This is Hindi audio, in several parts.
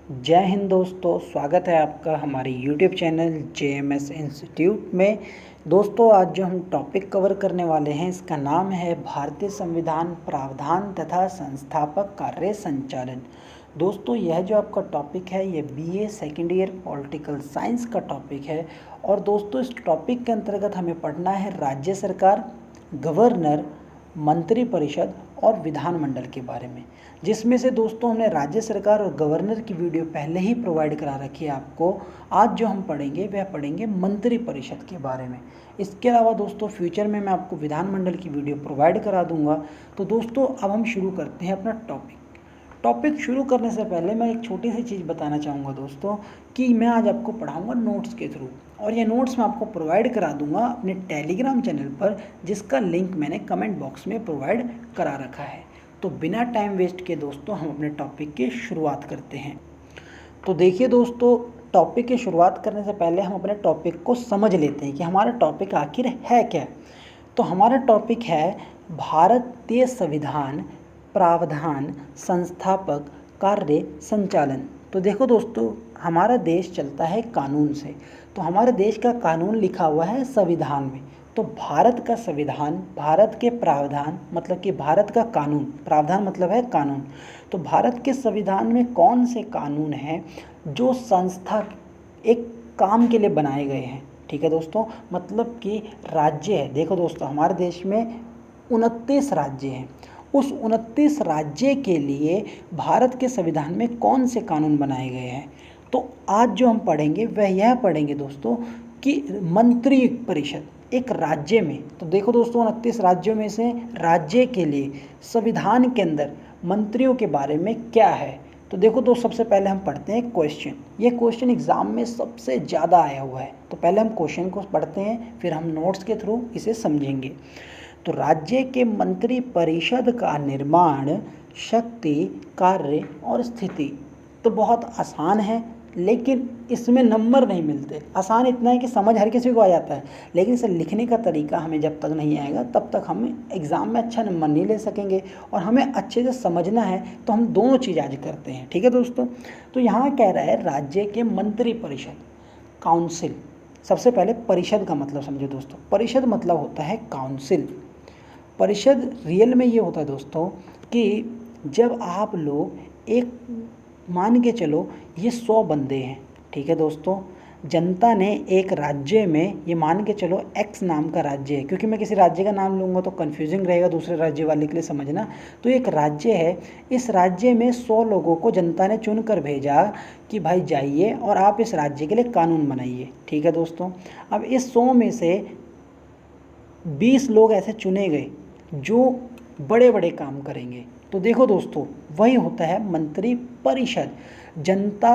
जय हिंद दोस्तों, स्वागत है आपका हमारे यूट्यूब चैनल JMS इंस्टीट्यूट में। दोस्तों, आज जो हम टॉपिक कवर करने वाले हैं इसका नाम है भारतीय संविधान प्रावधान तथा संस्थापक कार्य संचालन। दोस्तों, यह जो आपका टॉपिक है ये BA second year political science का टॉपिक है। और दोस्तों, इस टॉपिक के अंतर्गत हमें पढ़ना है राज्य सरकार, गवर्नर, मंत्रिपरिषद और विधानमंडल के बारे में, जिसमें से दोस्तों हमने राज्य सरकार और गवर्नर की वीडियो पहले ही प्रोवाइड करा रखी है आपको। आज जो हम पढ़ेंगे वह पढ़ेंगे मंत्रिपरिषद के बारे में। इसके अलावा दोस्तों फ्यूचर में मैं आपको विधानमंडल की वीडियो प्रोवाइड करा दूंगा। तो दोस्तों अब हम शुरू करते हैं अपना टॉपिक शुरू करने से पहले मैं एक छोटी सी चीज़ बताना चाहूँगा दोस्तों, कि मैं आज आपको पढ़ाऊँगा नोट्स के थ्रू, और ये नोट्स मैं आपको प्रोवाइड करा दूंगा अपने टेलीग्राम चैनल पर, जिसका लिंक मैंने कमेंट बॉक्स में प्रोवाइड करा रखा है। तो बिना टाइम वेस्ट के दोस्तों हम अपने टॉपिक की शुरुआत करते हैं। तो देखिए दोस्तों, टॉपिक की शुरुआत करने से पहले हम अपने टॉपिक को समझ लेते हैं कि हमारा टॉपिक आखिर है क्या। तो हमारा टॉपिक है भारतीय संविधान प्रावधान संस्थापक कार्य संचालन। तो देखो दोस्तों, हमारा देश चलता है कानून से, तो हमारे देश का कानून लिखा हुआ है संविधान में। तो भारत का संविधान, भारत के प्रावधान मतलब कि भारत का कानून, प्रावधान मतलब है कानून। तो भारत के संविधान में कौन से कानून हैं जो संस्था एक काम के लिए बनाए गए हैं। ठीक है दोस्तों, मतलब कि राज्य है। देखो दोस्तों, हमारे देश में 29 राज्य हैं। उस 29 राज्य के लिए भारत के संविधान में कौन से कानून बनाए गए हैं। तो आज जो हम पढ़ेंगे वह यह पढ़ेंगे दोस्तों कि मंत्री परिषद एक राज्य में, तो देखो दोस्तों 29 राज्यों में से राज्य के लिए संविधान के अंदर मंत्रियों के बारे में क्या है। तो देखो दोस्तों, सबसे पहले हम पढ़ते हैं क्वेश्चन। ये क्वेश्चन एग्जाम में सबसे ज़्यादा आया हुआ है। तो पहले हम क्वेश्चन को पढ़ते हैं, फिर हम नोट्स के थ्रू इसे समझेंगे। तो राज्य के मंत्री परिषद का निर्माण, शक्ति, कार्य और स्थिति। तो बहुत आसान है, लेकिन इसमें नंबर नहीं मिलते। आसान इतना है कि समझ हर किसी को आ जाता है, लेकिन इसे लिखने का तरीका हमें जब तक नहीं आएगा तब तक हम एग्ज़ाम में अच्छा नंबर नहीं ले सकेंगे। और हमें अच्छे से समझना है तो हम दोनों चीज़ आज करते हैं। ठीक है दोस्तों, तो यहाँ कह रहा है राज्य के मंत्री परिषद, काउंसिल। सबसे पहले परिषद का मतलब समझो दोस्तों। परिषद मतलब होता है काउंसिल। परिषद रियल में ये होता है दोस्तों कि जब आप लोग एक, मान के चलो ये 100 बंदे हैं। ठीक है दोस्तों, जनता ने एक राज्य में, ये मान के चलो X नाम का राज्य है, क्योंकि मैं किसी राज्य का नाम लूँगा तो कन्फ्यूजिंग रहेगा दूसरे राज्य वाले के लिए समझना। तो एक राज्य है, इस राज्य में 100 लोगों को जनता ने चुन कर भेजा कि भाई जाइए और आप इस राज्य के लिए कानून बनाइए। ठीक है दोस्तों, अब इस 100 में से 20 लोग ऐसे चुने गए जो बड़े बड़े काम करेंगे। तो देखो दोस्तों, वही होता है मंत्री परिषद। जनता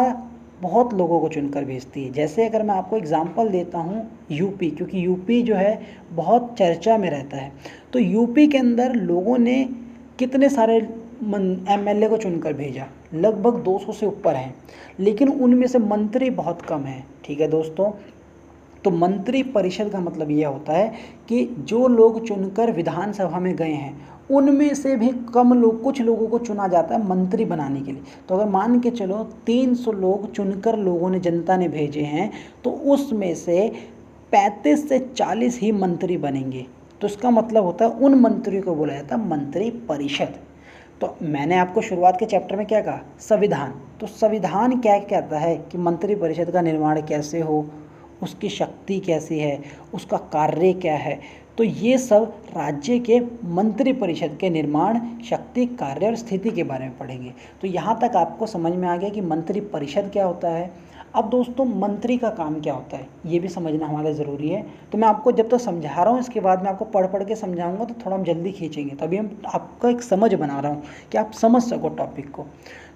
बहुत लोगों को चुनकर भेजती है। जैसे अगर मैं आपको एग्जांपल देता हूँ यूपी, क्योंकि यूपी जो है बहुत चर्चा में रहता है। तो यूपी के अंदर लोगों ने कितने सारे MLA को चुनकर भेजा, लगभग 200 से ऊपर हैं, लेकिन उनमें से मंत्री बहुत कम हैं। ठीक है दोस्तों, तो मंत्री परिषद का मतलब यह होता है कि जो लोग चुनकर विधानसभा में गए हैं उनमें से भी कम लोग, कुछ लोगों को चुना जाता है मंत्री बनाने के लिए। तो अगर मान के चलो 300 लोग चुनकर लोगों ने, जनता ने भेजे हैं, तो उसमें से 35 से 40 ही मंत्री बनेंगे। तो इसका मतलब होता है उन मंत्रियों को बोला जाता है मंत्री परिषद। तो मैंने आपको शुरुआत के चैप्टर में क्या कहा, संविधान। तो संविधान क्या कहता है कि मंत्री परिषद का निर्माण कैसे हो, उसकी शक्ति कैसी है, उसका कार्य क्या है। तो ये सब राज्य के मंत्री परिषद के निर्माण, शक्ति, कार्य और स्थिति के बारे में पढ़ेंगे। तो यहाँ तक आपको समझ में आ गया कि मंत्री परिषद क्या होता है। अब दोस्तों, मंत्री का काम क्या होता है ये भी समझना हमारा ज़रूरी है। तो मैं आपको जब तक समझा रहा हूँ, इसके बाद मैं आपको पढ़ पढ़ के समझाऊंगा तो थोड़ा हम जल्दी खींचेंगे, तभी हम आपका एक समझ बना रहा हूँ कि आप समझ सको टॉपिक को।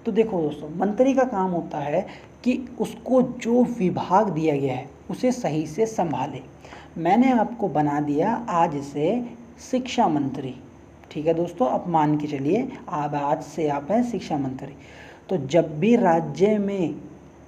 तो देखो दोस्तों, मंत्री का काम होता है कि उसको जो विभाग दिया गया है उसे सही से संभाले। मैंने आपको बना दिया आज से शिक्षा मंत्री। ठीक है दोस्तों, अब मान के चलिए अब आज से आप हैं शिक्षा मंत्री। तो जब भी राज्य में,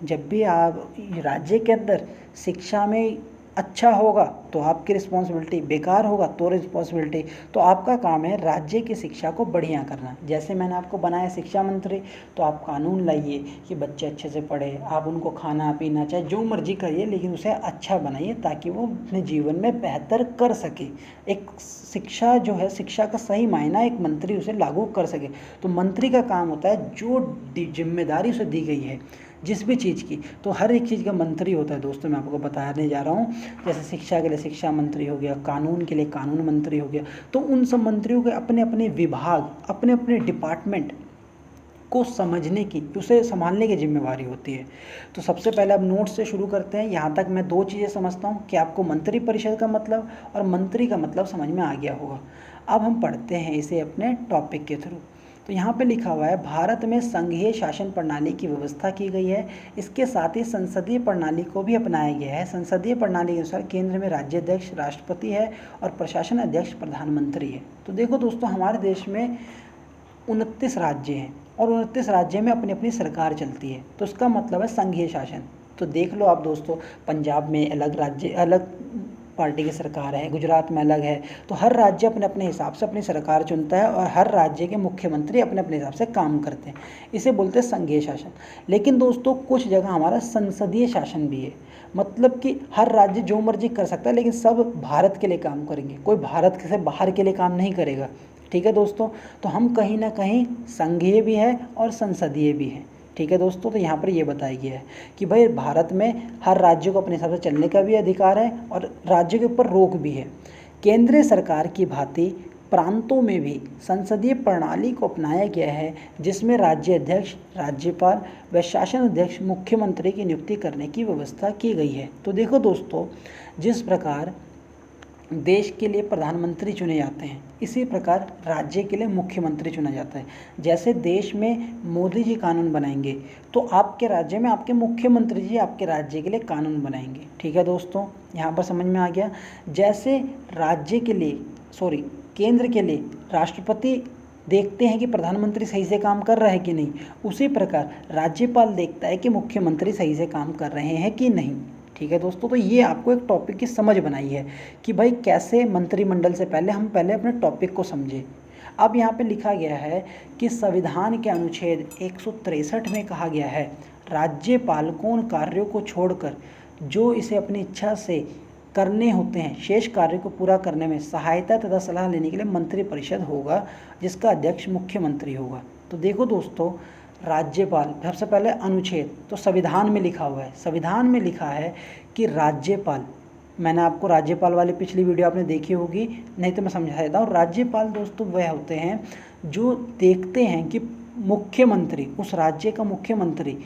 जब भी आप राज्य के अंदर शिक्षा में अच्छा होगा तो आपकी रिस्पॉन्सिबिलिटी, बेकार होगा तो रिस्पॉन्सिबिलिटी। तो आपका काम है राज्य की शिक्षा को बढ़िया करना। जैसे मैंने आपको बनाया शिक्षा मंत्री, तो आप कानून लाइए कि बच्चे अच्छे से पढ़े, आप उनको खाना पीना चाहे जो मर्जी करिए, लेकिन उसे अच्छा बनाइए ताकि वो अपने जीवन में बेहतर कर सके। एक शिक्षा जो है, शिक्षा का सही मायना एक मंत्री उसे लागू कर सके। तो मंत्री का काम होता है जो जिम्मेदारी उसे दी गई है जिस भी चीज़ की, तो हर एक चीज़ का मंत्री होता है दोस्तों। मैं आपको बताने जा रहा हूँ, जैसे शिक्षा के लिए शिक्षा मंत्री हो गया, कानून के लिए कानून मंत्री हो गया। तो उन सब मंत्रियों के अपने अपने विभाग, अपने अपने डिपार्टमेंट को समझने की, उसे संभालने की जिम्मेवारी होती है। तो सबसे पहले अब नोट्स से शुरू करते हैं। यहाँ तक मैं 2 चीज़ें समझता हूँ कि आपको मंत्री परिषद का मतलब और मंत्री का मतलब समझ में आ गया होगा। अब हम पढ़ते हैं इसे अपने टॉपिक के थ्रू। तो यहाँ पे लिखा हुआ है, भारत में संघीय शासन प्रणाली की व्यवस्था की गई है। इसके साथ ही संसदीय प्रणाली को भी अपनाया गया है। संसदीय प्रणाली के अनुसार केंद्र में राज्याध्यक्ष राष्ट्रपति है और प्रशासन अध्यक्ष प्रधानमंत्री है। तो देखो दोस्तों, हमारे देश में 29 राज्य हैं और 29 राज्य में अपनी अपनी सरकार चलती है, तो इसका मतलब है संघीय शासन। तो देख लो आप दोस्तों, पंजाब में अलग राज्य, अलग पार्टी की सरकार है, गुजरात में अलग है। तो हर राज्य अपने अपने हिसाब से अपनी सरकार चुनता है और हर राज्य के मुख्यमंत्री अपने अपने हिसाब से काम करते हैं। इसे बोलते हैं संघीय शासन। लेकिन दोस्तों, कुछ जगह हमारा संसदीय शासन भी है, मतलब कि हर राज्य जो मर्जी कर सकता है, लेकिन सब भारत के लिए काम करेंगे, कोई भारत से बाहर के लिए काम नहीं करेगा। ठीक है दोस्तों, तो हम कहीं ना कहीं संघीय भी है और संसदीय भी है। ठीक है दोस्तों, तो यहाँ पर ये बताया गया है कि भाई भारत में हर राज्य को अपने हिसाब से चलने का भी अधिकार है और राज्य के ऊपर रोक भी है। केंद्रीय सरकार की भांति प्रांतों में भी संसदीय प्रणाली को अपनाया गया है, जिसमें राज्य अध्यक्ष, राज्यपाल व शासन अध्यक्ष, मुख्यमंत्री की नियुक्ति करने की व्यवस्था की गई है। तो देखो दोस्तों, जिस प्रकार देश के लिए प्रधानमंत्री चुने जाते हैं, इसी प्रकार राज्य के लिए मुख्यमंत्री चुना जाता है। जैसे देश में मोदी जी कानून बनाएंगे, तो आपके राज्य में आपके मुख्यमंत्री जी आपके राज्य के लिए कानून बनाएंगे। ठीक है दोस्तों, यहाँ पर समझ में आ गया। जैसे राज्य के लिए, केंद्र के लिए राष्ट्रपति देखते हैं कि प्रधानमंत्री सही से काम कर रहा है कि नहीं, उसी प्रकार राज्यपाल देखता है कि मुख्यमंत्री सही से काम कर रहे हैं कि नहीं। ठीक है दोस्तों, तो ये आपको एक टॉपिक की समझ बनाई है कि भाई कैसे मंत्रिमंडल से पहले हम पहले अपने टॉपिक को समझें। अब यहाँ पे लिखा गया है कि संविधान के अनुच्छेद 163 में कहा गया है, राज्यपाल को उन कार्यों को छोड़कर जो इसे अपनी इच्छा से करने होते हैं, शेष कार्य को पूरा करने में सहायता तथा सलाह लेने के लिए मंत्रिपरिषद होगा, जिसका अध्यक्ष मुख्यमंत्री होगा। तो देखो दोस्तों, राज्यपाल, सबसे पहले अनुच्छेद, तो संविधान में लिखा हुआ है, संविधान में लिखा है कि राज्यपाल, मैंने आपको राज्यपाल वाली पिछली वीडियो आपने देखी होगी, नहीं तो मैं समझा देता हूँ। राज्यपाल दोस्तों वह होते हैं जो देखते हैं कि मुख्यमंत्री, उस राज्य का मुख्यमंत्री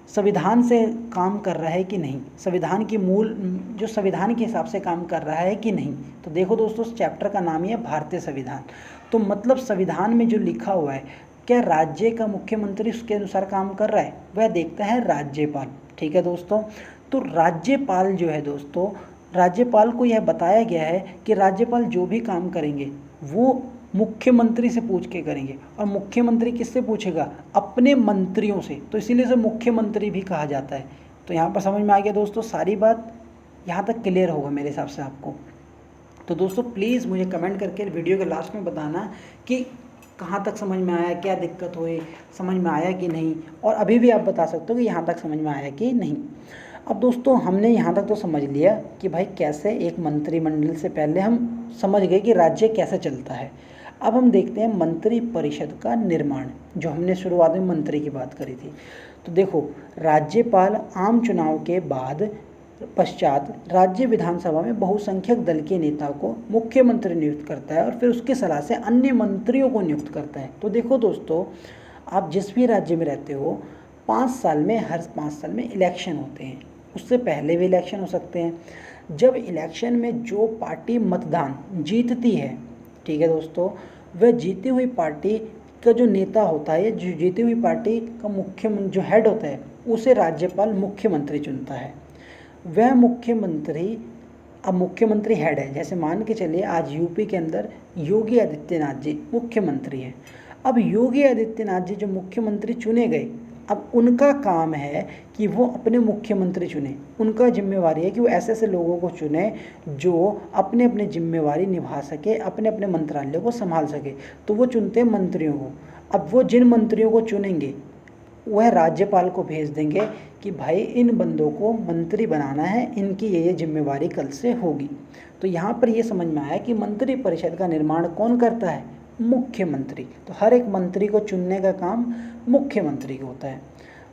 संविधान से काम कर रहा है कि नहीं, संविधान की मूल जो संविधान के हिसाब से काम कर रहा है कि नहीं। तो देखो दोस्तों, उस चैप्टर का नाम ही है भारतीय संविधान। तो मतलब संविधान में जो लिखा हुआ है, क्या राज्य का मुख्यमंत्री उसके अनुसार काम कर रहा है, वह देखता है राज्यपाल। ठीक है दोस्तों, तो राज्यपाल जो है दोस्तों, राज्यपाल को यह बताया गया है कि राज्यपाल जो भी काम करेंगे वो मुख्यमंत्री से पूछ के करेंगे। और मुख्यमंत्री किससे पूछेगा? अपने मंत्रियों से। तो इसीलिए से मुख्यमंत्री भी कहा जाता है। तो यहाँ पर समझ में आ गया दोस्तों, सारी बात यहाँ तक क्लियर होगा मेरे हिसाब से आपको। तो दोस्तों प्लीज़ मुझे कमेंट करके वीडियो के लास्ट में बताना कि कहाँ तक समझ में आया, क्या दिक्कत हुई, समझ में आया कि नहीं। और अभी भी आप बता सकते हो कि यहाँ तक समझ में आया कि नहीं। अब दोस्तों हमने यहाँ तक तो समझ लिया कि भाई कैसे एक मंत्रिमंडल से पहले हम समझ गए कि राज्य कैसे चलता है। अब हम देखते हैं मंत्री परिषद का निर्माण, जो हमने शुरुआत में मंत्री की बात करी थी। तो देखो, राज्यपाल आम चुनाव के पश्चात राज्य विधानसभा में बहुसंख्यक दल के नेता को मुख्यमंत्री नियुक्त करता है और फिर उसकी सलाह से अन्य मंत्रियों को नियुक्त करता है। तो देखो दोस्तों, आप जिस भी राज्य में रहते हो, हर 5 साल में इलेक्शन होते हैं। उससे पहले भी इलेक्शन हो सकते हैं। जब इलेक्शन में जो पार्टी मतदान जीतती है, ठीक है दोस्तों, वह जीती हुई पार्टी का जो नेता होता है, जो जीती हुई पार्टी का मुख्यमंत्री जो हेड होता है, उसे राज्यपाल मुख्यमंत्री चुनता है। वह मुख्यमंत्री, अब मुख्यमंत्री हेड है, जैसे मान के चलिए आज यूपी के अंदर योगी आदित्यनाथ जी मुख्यमंत्री हैं। अब योगी आदित्यनाथ जी जो मुख्यमंत्री चुने गए, अब उनका काम है कि वो अपने मुख्यमंत्री चुने। उनका जिम्मेवारी है कि वो ऐसे ऐसे लोगों को चुने जो अपने अपने जिम्मेवारी निभा सके, अपने अपने मंत्रालय को संभाल सके। तो वो चुनते हैं मंत्रियों को। अब वो जिन मंत्रियों को चुनेंगे वह राज्यपाल को भेज देंगे कि भाई इन बंदों को मंत्री बनाना है, इनकी ये जिम्मेवारी कल से होगी। तो यहाँ पर ये समझ में आया कि मंत्री परिषद का निर्माण कौन करता है? मुख्यमंत्री। तो हर एक मंत्री को चुनने का काम मुख्यमंत्री को होता है।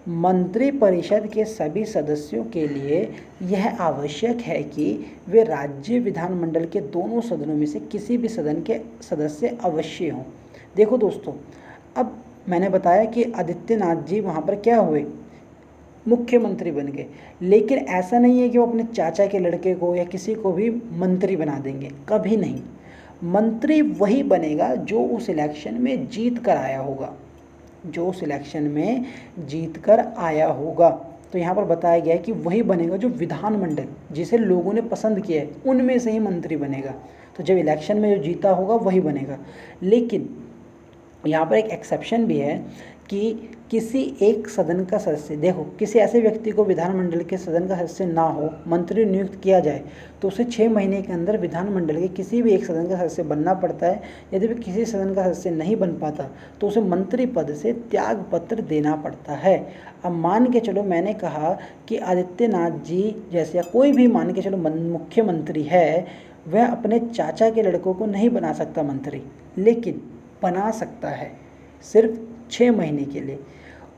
मंत्री परिषद के सभी सदस्यों के लिए यह आवश्यक है कि वे राज्य विधानमंडल के दोनों सदनों में से किसी भी सदन के सदस्य अवश्य हों। देखो दोस्तों, अब मैंने बताया कि आदित्यनाथ जी वहाँ पर क्या हुए? मुख्यमंत्री बन गए। लेकिन ऐसा नहीं है कि वो अपने चाचा के लड़के को या किसी को भी मंत्री बना देंगे, कभी नहीं। मंत्री वही बनेगा जो उस इलेक्शन में जीत कर आया होगा, जो उस इलेक्शन में जीत कर आया होगा। तो यहाँ पर बताया गया है कि वही बनेगा जो विधानमंडल, जिसे लोगों ने पसंद किया है, उनमें से ही मंत्री बनेगा। तो जब इलेक्शन में जो जीता होगा वही बनेगा। लेकिन यहाँ पर एक एक्सेप्शन भी है कि किसी एक सदन का सदस्य, देखो किसी ऐसे व्यक्ति को विधानमंडल के सदन का सदस्य ना हो, मंत्री नियुक्त किया जाए तो उसे 6 महीने के अंदर विधानमंडल के किसी भी एक सदन का सदस्य बनना पड़ता है। यदि भी किसी सदन का सदस्य नहीं बन पाता तो उसे मंत्री पद से त्याग पत्र देना पड़ता है। अब मान के चलो मैंने कहा कि आदित्यनाथ जी जैसे, या कोई भी मान के चलो मुख्यमंत्री है, वह अपने चाचा के लड़कों को नहीं बना सकता मंत्री, लेकिन बना सकता है सिर्फ 6 महीने के लिए।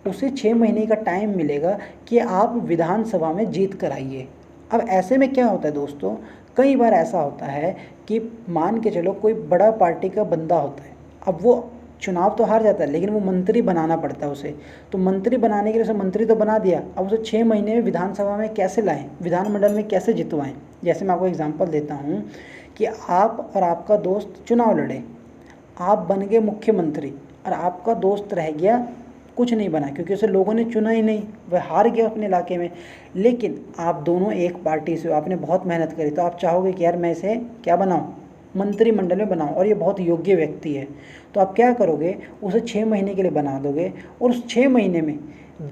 उसे 6 महीने का टाइम मिलेगा कि आप विधानसभा में जीत कर आइए। अब ऐसे में क्या होता है दोस्तों, कई बार ऐसा होता है कि मान के चलो कोई बड़ा पार्टी का बंदा होता है, अब वो चुनाव तो हार जाता है लेकिन वो मंत्री बनाना पड़ता है उसे। तो मंत्री बनाने के लिए उसे मंत्री तो बना दिया, अब उसे 6 महीने में विधानसभा में कैसे लाएं, विधानमंडल में कैसे जितवाएं। जैसे मैं आपको एग्जांपल देता हूँ कि आप और आपका दोस्त चुनाव लड़े, आप बन गए मुख्यमंत्री और आपका दोस्त रह गया, कुछ नहीं बना क्योंकि उसे लोगों ने चुना ही नहीं, वह हार गया अपने इलाके में। लेकिन आप दोनों एक पार्टी से हो, आपने बहुत मेहनत करी, तो आप चाहोगे कि यार मैं इसे क्या बनाऊं, मंत्रिमंडल में बनाऊं, और ये बहुत योग्य व्यक्ति है। तो आप क्या करोगे, उसे 6 महीने के लिए बना दोगे, और उस 6 महीने में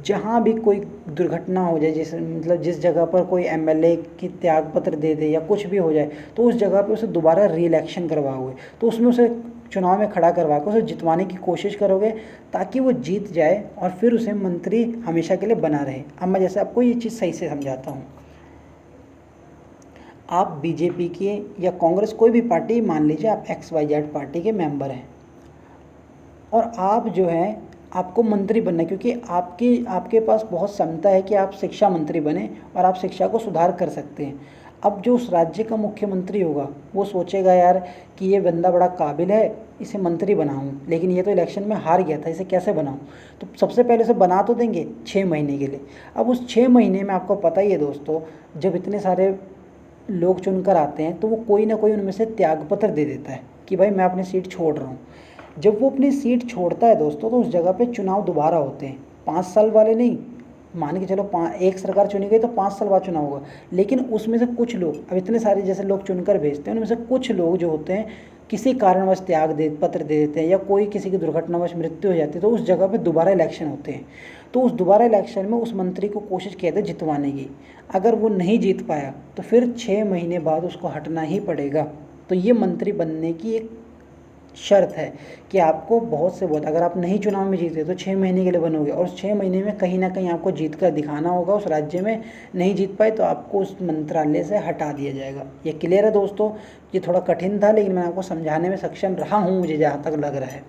जहाँ भी कोई दुर्घटना हो जाए, जैसे मतलब जिस जगह पर कोई एमएलए की त्यागपत्र दे दे या कुछ भी हो जाए, तो उस जगह पे उसे दोबारा री इलेक्शन करवाओगे। तो उसमें उसे चुनाव में खड़ा करवा कर उसे जितवाने की कोशिश करोगे ताकि वो जीत जाए और फिर उसे मंत्री हमेशा के लिए बना रहे। अब मैं जैसे आपको ये चीज़ सही से समझाता हूँ। आप बीजेपी के या कांग्रेस कोई भी पार्टी मान लीजिए, आप XYZ पार्टी के मेंबर हैं और आप जो है आपको मंत्री बनना है क्योंकि आपके पास बहुत क्षमता है कि आप शिक्षा मंत्री बने और आप शिक्षा को सुधार कर सकते हैं। अब जो उस राज्य का मुख्यमंत्री होगा वो सोचेगा यार कि ये बंदा बड़ा काबिल है, इसे मंत्री बनाऊं, लेकिन ये तो इलेक्शन में हार गया था, इसे कैसे बनाऊं। तो सबसे पहले इसे बना तो देंगे 6 महीने के लिए। अब उस 6 महीने में आपको पता ही है दोस्तों, जब इतने सारे लोग चुनकर आते हैं तो वो कोई ना कोई उनमें से त्यागपत्र दे देता है कि भाई मैं अपनी सीट छोड़ रहा हूँ। जब वो अपनी सीट छोड़ता है दोस्तों तो उस जगह पे चुनाव दोबारा होते हैं, 5 साल वाले नहीं, मान के चलो एक सरकार चुनी गई तो 5 साल बाद चुनाव होगा। लेकिन उसमें से कुछ लोग, अब इतने सारे जैसे लोग चुनकर भेजते हैं, उनमें से कुछ लोग जो होते हैं किसी कारणवश पत्र दे देते हैं या कोई किसी की दुर्घटनावश मृत्यु हो जाती है, तो उस जगह पे दोबारा इलेक्शन होते हैं। तो उस दोबारा इलेक्शन में उस मंत्री को कोशिश किया था जितवाने की। अगर वो नहीं जीत पाया तो फिर 6 महीने बाद उसको हटना ही पड़ेगा। तो ये मंत्री बनने की एक शर्त है कि आपको बहुत से बहुत, अगर आप नहीं चुनाव में जीते तो 6 महीने के लिए बनोगे और उस 6 महीने में कहीं ना कहीं आपको जीत कर दिखाना होगा उस राज्य में। नहीं जीत पाए तो आपको उस मंत्रालय से हटा दिया जाएगा। ये क्लियर है दोस्तों? ये थोड़ा कठिन था लेकिन मैं आपको समझाने में सक्षम रहा हूँ, मुझे जहाँ तक लग रहा है।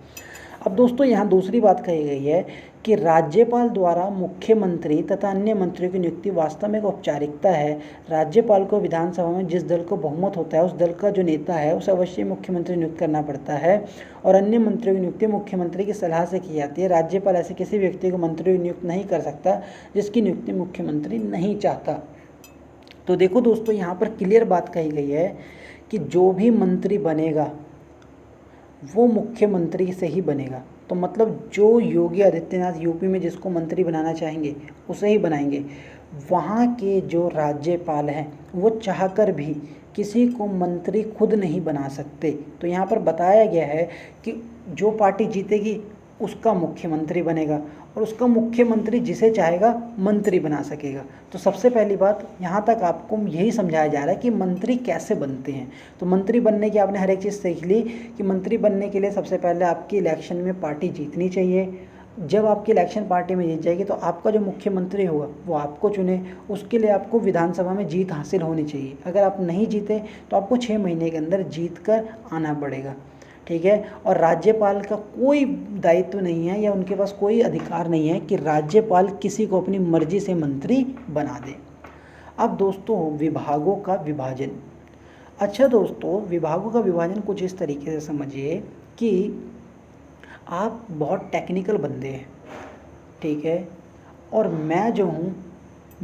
अब दोस्तों यहाँ दूसरी बात कही गई है कि राज्यपाल द्वारा मुख्यमंत्री तथा अन्य मंत्रियों की नियुक्ति वास्तव में एक औपचारिकता है। राज्यपाल को विधानसभा में जिस दल को बहुमत होता है उस दल का जो नेता है उसे अवश्य मुख्यमंत्री नियुक्त करना पड़ता है और अन्य मंत्रियों की नियुक्ति मुख्यमंत्री की सलाह से की जाती है। राज्यपाल ऐसे किसी व्यक्ति को मंत्री नियुक्त नहीं कर सकता जिसकी नियुक्ति मुख्यमंत्री नहीं चाहता। तो देखो दोस्तों, यहाँ पर क्लियर बात कही गई है कि जो भी मंत्री बनेगा वो मुख्यमंत्री से ही बनेगा। तो मतलब जो योगी आदित्यनाथ यूपी में जिसको मंत्री बनाना चाहेंगे उसे ही बनाएंगे। वहाँ के जो राज्यपाल हैं वो चाहकर भी किसी को मंत्री खुद नहीं बना सकते। तो यहाँ पर बताया गया है कि जो पार्टी जीतेगी उसका मुख्यमंत्री बनेगा और उसका मुख्यमंत्री जिसे चाहेगा मंत्री बना सकेगा। तो सबसे पहली बात यहाँ तक आपको यही समझाया जा रहा है कि मंत्री कैसे बनते हैं। तो मंत्री बनने की आपने हर एक चीज़ सीख ली कि मंत्री बनने के लिए सबसे पहले आपकी इलेक्शन में पार्टी जीतनी चाहिए। जब आपकी इलेक्शन पार्टी में जीत जाएगी तो आपका जो मुख्यमंत्री होगा वो आपको चुने। उसके लिए आपको विधानसभा में जीत हासिल होनी चाहिए। अगर आप नहीं जीते तो आपको 6 महीने के अंदर जीत कर आना पड़ेगा, ठीक है। और राज्यपाल का कोई दायित्व नहीं है या उनके पास कोई अधिकार नहीं है कि राज्यपाल किसी को अपनी मर्जी से मंत्री बना दे। अब दोस्तों विभागों का विभाजन। अच्छा दोस्तों, विभागों का विभाजन कुछ इस तरीके से समझिए कि आप बहुत टेक्निकल बंदे हैं, ठीक है, और मैं जो हूँ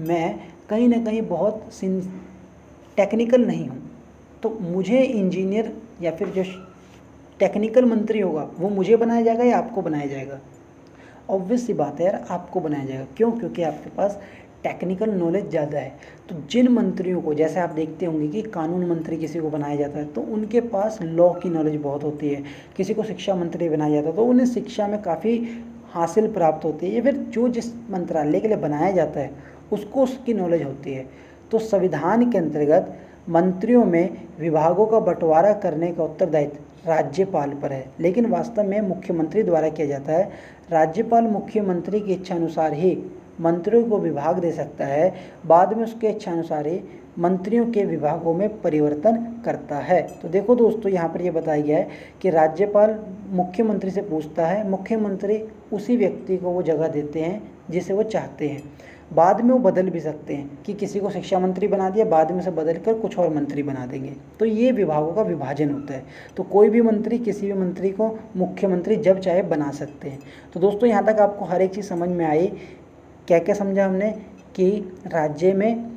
मैं कहीं ना कहीं बहुत टेक्निकल नहीं हूँ। तो मुझे इंजीनियर या फिर जो टेक्निकल मंत्री होगा वो मुझे बनाया जाएगा या आपको बनाया जाएगा? ऑब्वियस सी बात है यार, आपको बनाया जाएगा। क्यों? क्योंकि आपके पास टेक्निकल नॉलेज ज़्यादा है। तो जिन मंत्रियों को, जैसे आप देखते होंगे कि कानून मंत्री किसी को बनाया जाता है तो उनके पास लॉ की नॉलेज बहुत होती है। किसी को शिक्षा मंत्री बनाया जाता है तो उन्हें शिक्षा में काफ़ी हासिल प्राप्त होती है, या फिर जो जिस मंत्रालय के लिए बनाया जाता है उसको उसकी नॉलेज होती है। तो संविधान के अंतर्गत मंत्रियों में विभागों का बंटवारा करने का उत्तरदायित्व राज्यपाल पर है, लेकिन वास्तव में मुख्यमंत्री द्वारा किया जाता है। राज्यपाल मुख्यमंत्री की इच्छा अनुसार ही मंत्रियों को विभाग दे सकता है, बाद में उसके इच्छा अनुसार ही मंत्रियों के विभागों में परिवर्तन करता है। तो देखो दोस्तों, यहाँ पर यह बताया गया है कि राज्यपाल मुख्यमंत्री से पूछता है, मुख्यमंत्री उसी व्यक्ति को वो जगह देते हैं जिसे वो चाहते हैं। बाद में वो बदल भी सकते हैं कि किसी को शिक्षा मंत्री बना दिया, बाद में से बदल कर कुछ और मंत्री बना देंगे। तो ये विभागों का विभाजन होता है। तो कोई भी मंत्री किसी भी मंत्री को मुख्यमंत्री जब चाहे बना सकते हैं। तो दोस्तों यहाँ तक आपको हर एक चीज़ समझ में आई। क्या क्या समझा हमने कि राज्य में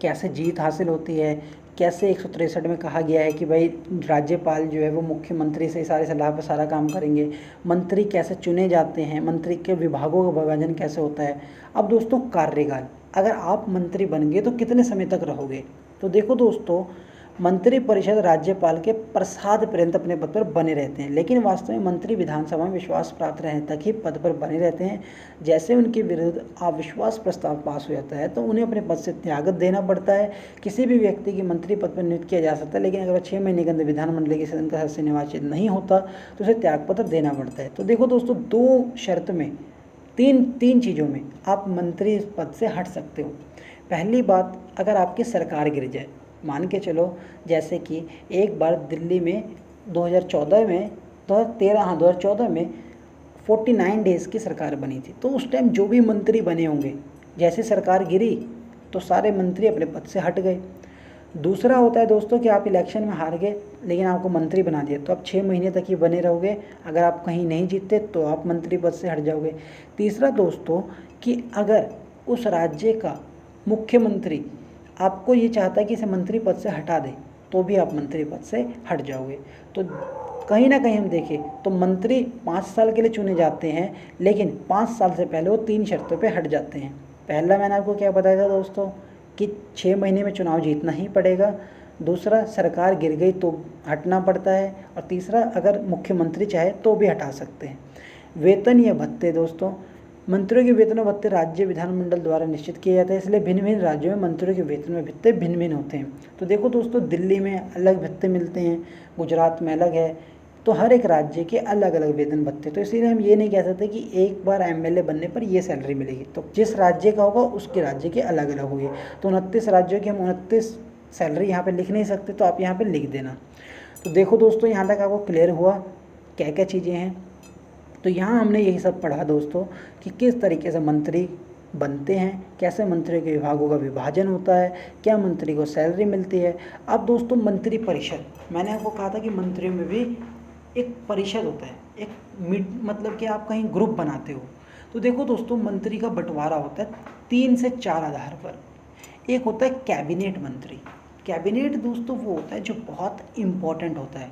कैसे जीत हासिल होती है, कैसे 163 में कहा गया है कि भाई राज्यपाल जो है वो मुख्यमंत्री से सारी सलाह पर सारा काम करेंगे, मंत्री कैसे चुने जाते हैं, मंत्री के विभागों का विभाजन कैसे होता है। अब दोस्तों कार्यकाल, अगर आप मंत्री बन गए तो कितने समय तक रहोगे? तो देखो दोस्तों, मंत्री परिषद राज्यपाल के प्रसाद पर्यंत अपने पद पर बने रहते हैं, लेकिन वास्तव में मंत्री विधानसभा में विश्वास प्राप्त रहने तक ही पद पर बने रहते हैं। जैसे उनके विरुद्ध अविश्वास प्रस्ताव पास हो जाता है तो उन्हें अपने पद से त्यागत देना पड़ता है। किसी भी व्यक्ति की मंत्री पद पर नियुक्त किया जा सकता है, लेकिन अगर वह 6 महीने के अंदर विधानमंडल के सदन का सदस्य निर्वाचित नहीं होता तो उसे त्यागपत्र देना पड़ता है। तो देखो दोस्तों, 2 शर्त में, तीन चीज़ों में आप मंत्री पद से हट सकते हो। पहली बात, अगर आपकी सरकार गिर जाए, मान के चलो जैसे कि एक बार दिल्ली में 2014 में 2014 में 49 डेज़ की सरकार बनी थी। तो उस टाइम जो भी मंत्री बने होंगे, जैसे सरकार गिरी तो सारे मंत्री अपने पद से हट गए। दूसरा होता है दोस्तों कि आप इलेक्शन में हार गए लेकिन आपको मंत्री बना दिया तो आप 6 महीने तक ही बने रहोगे। अगर आप कहीं नहीं जीतते तो आप मंत्री पद से हट जाओगे। तीसरा दोस्तों कि अगर उस राज्य का मुख्यमंत्री आपको ये चाहता है कि इसे मंत्री पद से हटा दे तो भी आप मंत्री पद से हट जाओगे। तो कहीं ना कहीं हम देखें तो मंत्री 5 साल के लिए चुने जाते हैं, लेकिन 5 साल से पहले वो 3 शर्तों पे हट जाते हैं। पहला मैंने आपको क्या बताया था दोस्तों कि 6 महीने में चुनाव जीतना ही पड़ेगा। दूसरा, सरकार गिर गई तो हटना पड़ता है। और तीसरा, अगर मुख्यमंत्री चाहे तो भी हटा सकते हैं। वेतन या भत्ते दोस्तों, मंत्रियों के वेतन और भत्ते राज्य विधानमंडल द्वारा निश्चित किए जाते हैं, इसलिए भिन्न भिन्न राज्यों में मंत्रियों के वेतन और भत्ते भिन्न भिन्न होते हैं। तो देखो दोस्तों, दिल्ली में अलग भत्ते मिलते हैं, गुजरात में अलग है, तो हर एक राज्य के अलग अलग वेतन भत्ते। तो इसीलिए हम ये नहीं कह सकते कि एक बार एमएलए बनने पर ये सैलरी मिलेगी। तो जिस राज्य का होगा उसके राज्य के अलग अलग होगी। तो 29 राज्यों की हम 29 सैलरी यहाँ पर लिख नहीं सकते, तो आप यहाँ पर लिख देना। तो देखो दोस्तों, यहाँ तक आपको क्लियर हुआ क्या क्या चीज़ें हैं। तो यहाँ हमने यही सब पढ़ा दोस्तों कि किस तरीके से मंत्री बनते हैं, कैसे मंत्रियों के विभागों का विभाजन होता है, क्या मंत्री को सैलरी मिलती है। अब दोस्तों मंत्री परिषद, मैंने आपको कहा था कि मंत्रियों में भी एक परिषद होता है, एक मतलब कि आप कहीं ग्रुप बनाते हो। तो देखो दोस्तों, मंत्री का बंटवारा होता है 3 से 4 आधार पर। एक होता है कैबिनेट मंत्री। कैबिनेट दोस्तों वो होता है जो बहुत इम्पोर्टेंट होता है,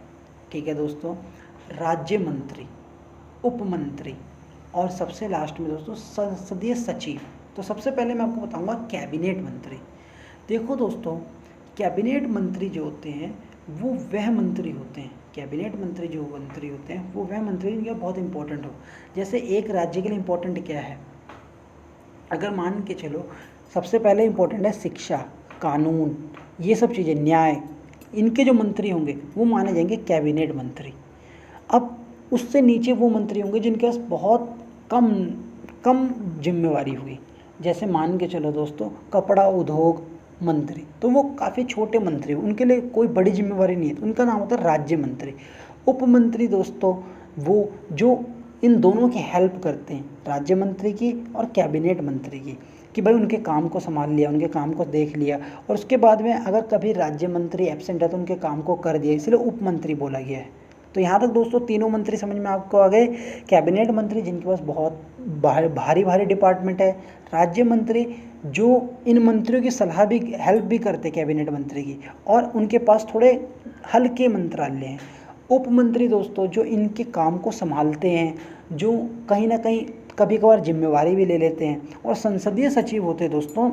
ठीक है दोस्तों। राज्य मंत्री, उप मंत्री और सबसे लास्ट में दोस्तों संसदीय सचिव। तो सबसे पहले मैं आपको बताऊंगा कैबिनेट मंत्री। देखो दोस्तों, कैबिनेट मंत्री जो होते हैं वो वह मंत्री होते हैं कैबिनेट मंत्री जो मंत्री होते हैं वो वह मंत्री जिनका बहुत इंपॉर्टेंट हो। जैसे एक राज्य के लिए इंपॉर्टेंट क्या है, अगर मान के चलो सबसे पहले इंपॉर्टेंट है शिक्षा, कानून, ये सब चीज़ें, न्याय, इनके जो मंत्री होंगे वो माने जाएंगे कैबिनेट मंत्री। अब उससे नीचे वो मंत्री होंगे जिनके पास बहुत कम कम जिम्मेवारी हुई। जैसे मान के चलो दोस्तों कपड़ा उद्योग मंत्री, तो वो काफ़ी छोटे मंत्री, उनके लिए कोई बड़ी जिम्मेवारी नहीं है, तो उनका नाम होता है राज्य मंत्री। उप मंत्री दोस्तों वो जो इन दोनों की हेल्प करते हैं, राज्य मंत्री की और कैबिनेट मंत्री की, कि भाई उनके काम को संभाल लिया, उनके काम को देख लिया, और उसके बाद में अगर कभी राज्य मंत्री एब्सेंट है तो उनके काम को कर दिया, इसलिए उप मंत्री बोला गया है। तो यहाँ तक दोस्तों तीनों मंत्री समझ में आपको आ गए। कैबिनेट मंत्री जिनके पास बहुत भारी भारी डिपार्टमेंट है, राज्य मंत्री जो इन मंत्रियों की सलाह भी, हेल्प भी करते कैबिनेट मंत्री की, और उनके पास थोड़े हल्के मंत्रालय हैं। उप मंत्री दोस्तों जो इनके काम को संभालते हैं, जो कहीं ना कहीं कभी कभार जिम्मेवारी भी ले लेते हैं। और संसदीय सचिव होते हैं दोस्तों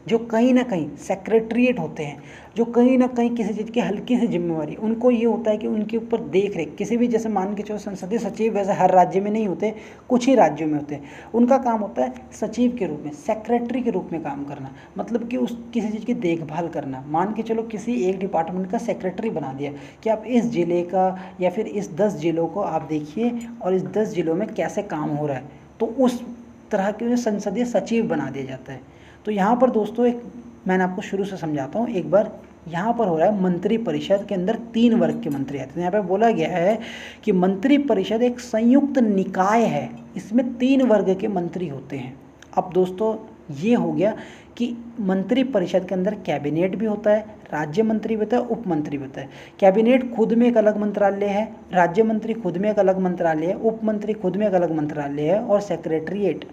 जो कहीं ना कहीं सेक्रेटरीट होते हैं, जो कहीं ना कहीं किसी चीज़ की हल्की सी जिम्मेवारी, उनको ये होता है कि उनके ऊपर देख रेख किसी भी, जैसे मान के चलो संसदीय सचिव वैसे हर राज्य में नहीं होते, कुछ ही राज्यों में होते हैं, उनका काम होता है सचिव के रूप में, सेक्रेटरी के रूप में काम करना, मतलब कि उस किसी चीज़ की देखभाल करना। मान के चलो किसी एक डिपार्टमेंट का सेक्रेटरी बना दिया कि आप इस ज़िले का या फिर इस 10 जिलों को आप देखिए और इस 10 जिलों में कैसे काम हो रहा है, तो उस तरह के संसदीय सचिव बना दिया जाता है। तो यहाँ पर दोस्तों एक मैंने आपको शुरू से समझाता हूँ एक बार। यहाँ पर हो रहा है मंत्री परिषद के अंदर 3 वर्ग के मंत्री आते हैं। यहाँ पे बोला गया है कि मंत्री परिषद एक संयुक्त निकाय है, इसमें 3 वर्ग के मंत्री होते हैं। अब दोस्तों ये हो गया कि मंत्री परिषद के अंदर कैबिनेट भी होता है, राज्य मंत्री भी होता है, उप मंत्री भी होता है। कैबिनेट खुद में एक अलग मंत्रालय है, राज्य मंत्री खुद में एक अलग मंत्रालय है, उप मंत्री खुद में एक अलग मंत्रालय है, और सेक्रेटरीट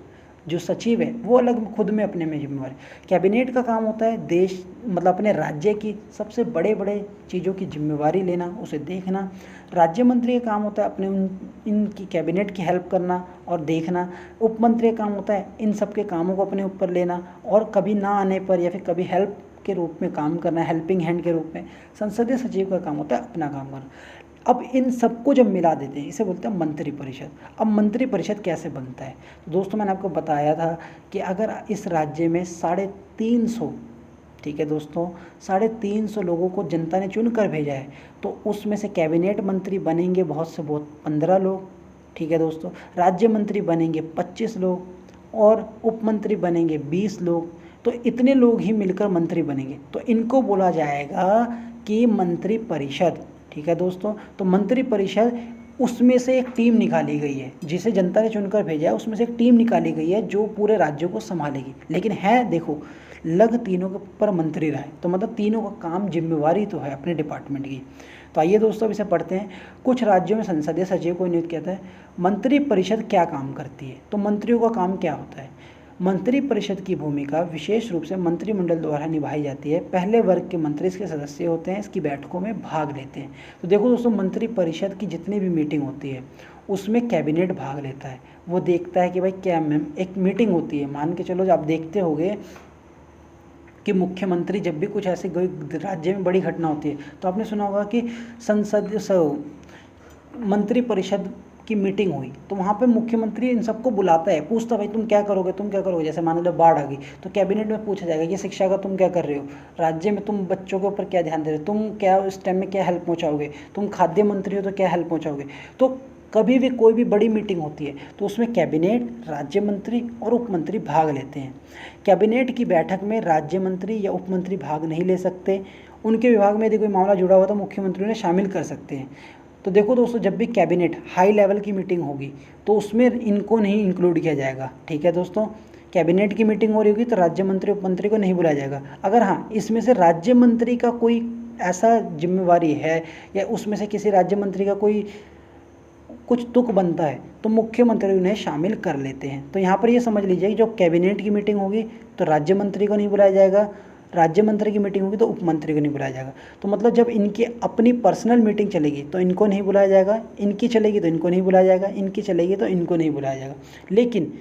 जो सचिव है वो अलग खुद में अपने में जिम्मेवार। कैबिनेट का काम होता है देश मतलब अपने राज्य की सबसे बड़े बड़े चीज़ों की जिम्मेवारी लेना, उसे देखना। राज्य मंत्री का काम होता है अपने इनकी कैबिनेट की हेल्प करना और देखना। उप मंत्री का काम होता है इन सब के कामों को अपने ऊपर लेना और कभी ना आने पर या फिर कभी हेल्प के रूप में काम करना, हेल्पिंग हैंड के रूप में। संसदीय सचिव का काम होता है अपना काम करना। अब इन सबको जब मिला देते हैं इसे बोलते हैं मंत्री परिषद। अब मंत्री परिषद कैसे बनता है, तो दोस्तों मैंने आपको बताया था कि अगर इस राज्य में 350, ठीक है दोस्तों, 350 लोगों को जनता ने चुन कर भेजा है, तो उसमें से कैबिनेट मंत्री बनेंगे बहुत से बहुत 15 लोग, ठीक है दोस्तों, राज्य मंत्री बनेंगे 25 लोग और उप मंत्री बनेंगे 20 लोग। तो इतने लोग ही मिलकर मंत्री बनेंगे, तो इनको बोला जाएगा कि मंत्री परिषद, ठीक है दोस्तों। तो मंत्री परिषद उसमें से एक टीम निकाली गई है, जिसे जनता ने चुनकर भेजा है, उसमें से एक टीम निकाली गई है जो पूरे राज्यों को संभालेगी। लेकिन है देखो लग तीनों के ऊपर मंत्री रहे, तो मतलब तीनों का काम जिम्मेवारी तो है अपने डिपार्टमेंट की। तो आइए दोस्तों अब इसे पढ़ते हैं। कुछ राज्यों में संसदीय सचिव को नियुक्त किया जाता है। मंत्री परिषद क्या काम करती है, तो मंत्रियों का काम क्या होता है। मंत्री परिषद की भूमिका विशेष रूप से मंत्रिमंडल द्वारा निभाई जाती है। पहले वर्ग के मंत्री इसके सदस्य होते हैं, इसकी बैठकों में भाग लेते हैं। तो देखो दोस्तों मंत्री परिषद की जितनी भी मीटिंग होती है उसमें कैबिनेट भाग लेता है। वो देखता है कि भाई क्या मैम एक मीटिंग होती है, मान के चलो आप देखते होंगे कि मुख्यमंत्री जब भी कुछ ऐसे राज्य में बड़ी घटना होती है तो आपने सुना होगा कि मंत्री परिषद की मीटिंग हुई, तो वहाँ पे मुख्यमंत्री इन सबको बुलाता है, पूछता भाई तुम क्या करोगे, तुम क्या करोगे। जैसे मान लो बाढ़ आ गई तो कैबिनेट में पूछा जाएगा कि शिक्षा का तुम क्या कर रहे हो, राज्य में तुम बच्चों के ऊपर क्या ध्यान दे रहे हो, तुम क्या इस टाइम में क्या हेल्प पहुँचाओगे, तुम खाद्य मंत्री हो तो क्या हेल्प पहुँचाओगे। तो कभी भी कोई भी बड़ी मीटिंग होती है तो उसमें कैबिनेट, राज्य मंत्री और उप मंत्री भाग लेते हैं। कैबिनेट की बैठक में राज्य मंत्री या उप मंत्री भाग नहीं ले सकते। उनके विभाग में यदि कोई मामला जुड़ा हुआ तो मुख्यमंत्री उन्हें शामिल कर सकते हैं। तो देखो दोस्तों जब भी कैबिनेट हाई लेवल की मीटिंग होगी तो उसमें इनको नहीं इंक्लूड किया जाएगा, ठीक है दोस्तों। कैबिनेट की मीटिंग हो रही होगी तो राज्य मंत्री उप मंत्री को नहीं बुलाया जाएगा। अगर हाँ इसमें से राज्य मंत्री का कोई ऐसा जिम्मेवारी है या उसमें से किसी राज्य मंत्री का कोई कुछ तुक बनता है तो मुख्यमंत्री उन्हें शामिल कर लेते हैं। तो यहाँ पर ये समझ लीजिए कि जो कैबिनेट की मीटिंग होगी तो राज्य मंत्री को नहीं बुलाया जाएगा, राज्य मंत्री की मीटिंग होगी तो उप मंत्री को नहीं बुलाया जाएगा। तो मतलब जब इनकी अपनी पर्सनल मीटिंग चलेगी तो इनको नहीं बुलाया जाएगा, इनकी चलेगी तो इनको नहीं बुलाया जाएगा, इनकी चलेगी तो इनको नहीं बुलाया जाएगा। लेकिन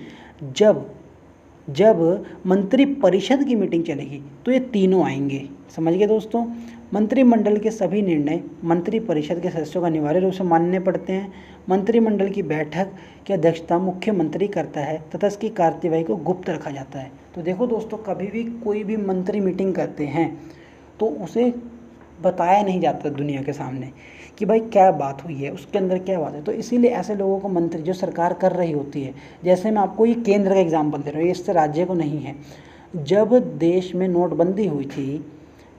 जब मंत्री परिषद की मीटिंग चलेगी तो ये तीनों आएंगे, समझ गए दोस्तों। मंत्रिमंडल के सभी निर्णय मंत्रिपरिषद के सदस्यों का अनिवार्य रूप से मानने पड़ते हैं। मंत्रिमंडल की बैठक की अध्यक्षता मुख्यमंत्री करता है तथा इसकी कार्यवाही को गुप्त रखा जाता है। तो देखो दोस्तों, कभी भी कोई भी मंत्री मीटिंग करते हैं तो उसे बताया नहीं जाता दुनिया के सामने कि भाई क्या बात हुई है, उसके अंदर क्या बात है। तो इसीलिए ऐसे लोगों को मंत्री, जो सरकार कर रही होती है, जैसे मैं आपको ये केंद्र का एग्जाम्पल दे रहा हूँ, ये इससे राज्य को नहीं है। जब देश में नोटबंदी हुई थी